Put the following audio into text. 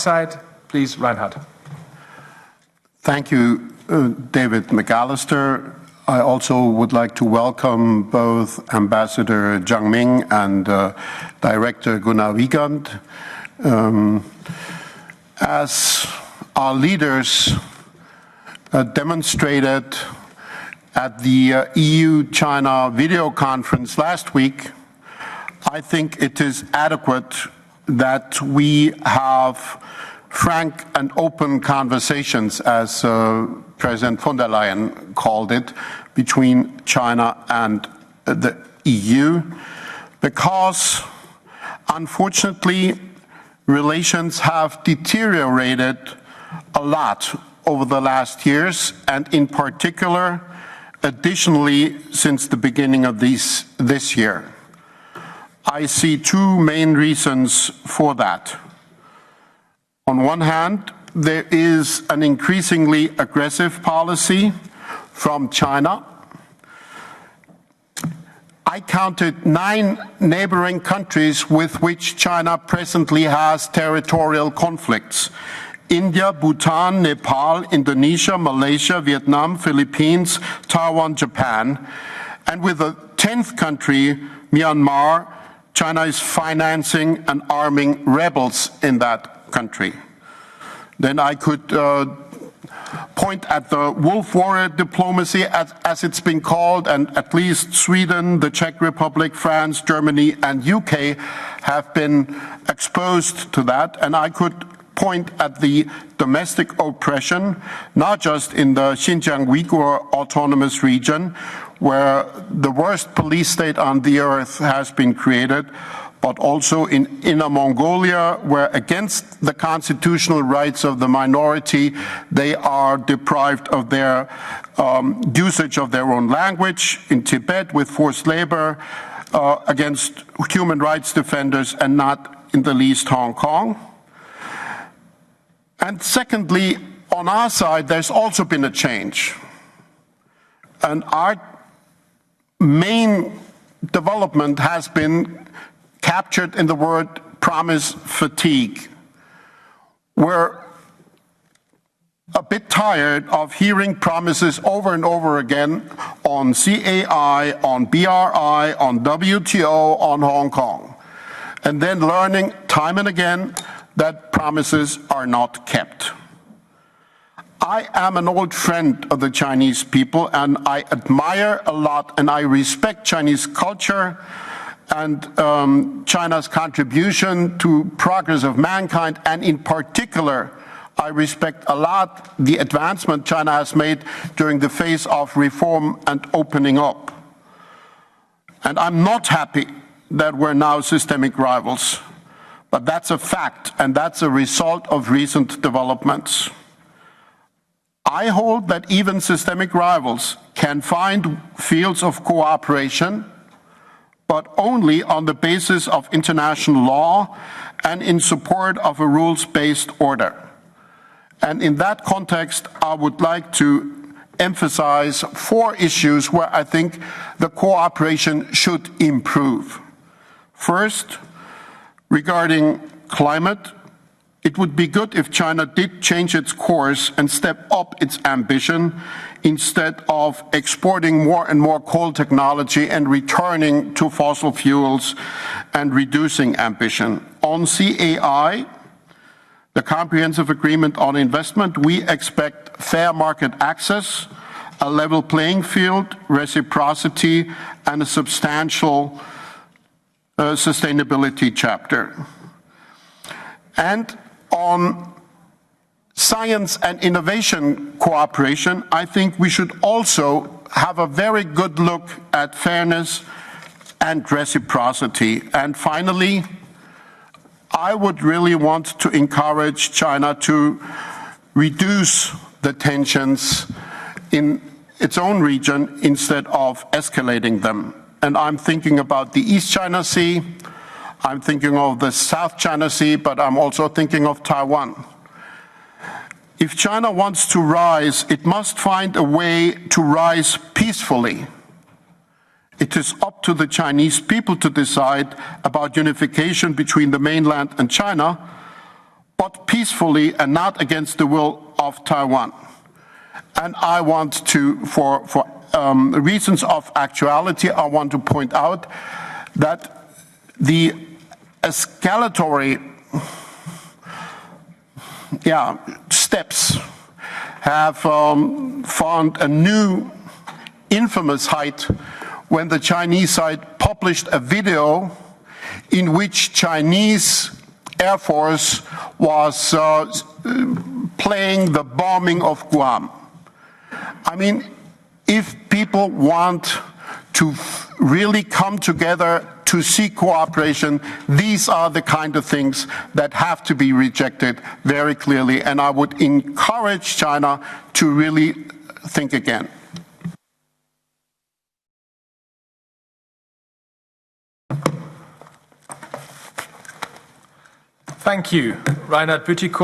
outside. Please, Reinhard. Thank you, David McAllister. I also would like to welcome both Ambassador Zhang Ming and Director Gunnar Wiegand. As our leaders demonstrated at the EU-China video conference last week, I think it is adequate that we have frank and open conversations, as President von der Leyen called it, between China and the EU, because unfortunately relations have deteriorated a lot over the last years, and in particular, additionally, since the beginning of this year. I see two main reasons for that. On one hand, there is an increasingly aggressive policy from China. I counted 9 neighboring countries with which China presently has territorial conflicts: India, Bhutan, Nepal, Indonesia, Malaysia, Vietnam, Philippines, Taiwan, Japan. And with the 10th country, Myanmar, China is financing and arming rebels in that country. Then I could point at the wolf warrior diplomacy, as it's been called, and at least Sweden, the Czech Republic, France, Germany, and UK have been exposed to that. And I could point at the domestic oppression, not just in the Xinjiang Uyghur Autonomous Region, where the worst police state on the earth has been created, but also in Inner Mongolia, where against the constitutional rights of the minority, they are deprived of their usage of their own language, in Tibet with forced labor, against human rights defenders, and not in the least Hong Kong. And secondly, on our side, there's also been a change. And our main development has been captured in the word promise fatigue. We're a bit tired of hearing promises over and over again on CAI, on BRI, on WTO, on Hong Kong, and then learning time and again that promises are not kept. I am an old friend of the Chinese people, and I admire a lot and I respect Chinese culture and China's contribution to progress of mankind, and in particular, I respect a lot the advancement China has made during the phase of reform and opening up. And I'm not happy that we're now systemic rivals, but that's a fact, and that's a result of recent developments. I hold that even systemic rivals can find fields of cooperation, but only on the basis of international law and in support of a rules-based order. And in that context, I would like to emphasize 4 issues where I think the cooperation should improve. First, regarding climate, it would be good if China did change its course and step up its ambition instead of exporting more and more coal technology and returning to fossil fuels and reducing ambition. On CAI, the Comprehensive Agreement on Investment, we expect fair market access, a level playing field, reciprocity, and a substantial sustainability chapter. And on science and innovation cooperation, I think we should also have a very good look at fairness and reciprocity. And finally, I would really want to encourage China to reduce the tensions in its own region instead of escalating them. And I'm thinking about the East China Sea, I'm thinking of the South China Sea, but I'm also thinking of Taiwan. If China wants to rise, it must find a way to rise peacefully. It is up to the Chinese people to decide about unification between the mainland and China, but peacefully and not against the will of Taiwan. And I want to, for reasons of actuality, I want to point out that the escalatory steps have found a new infamous height when the Chinese side published a video in which Chinese Air Force was playing the bombing of Guam. I mean, if people want to really come together to seek cooperation, these are the kind of things that have to be rejected very clearly, and I would encourage China to really think again. Thank you, Reinhard Bütikofer.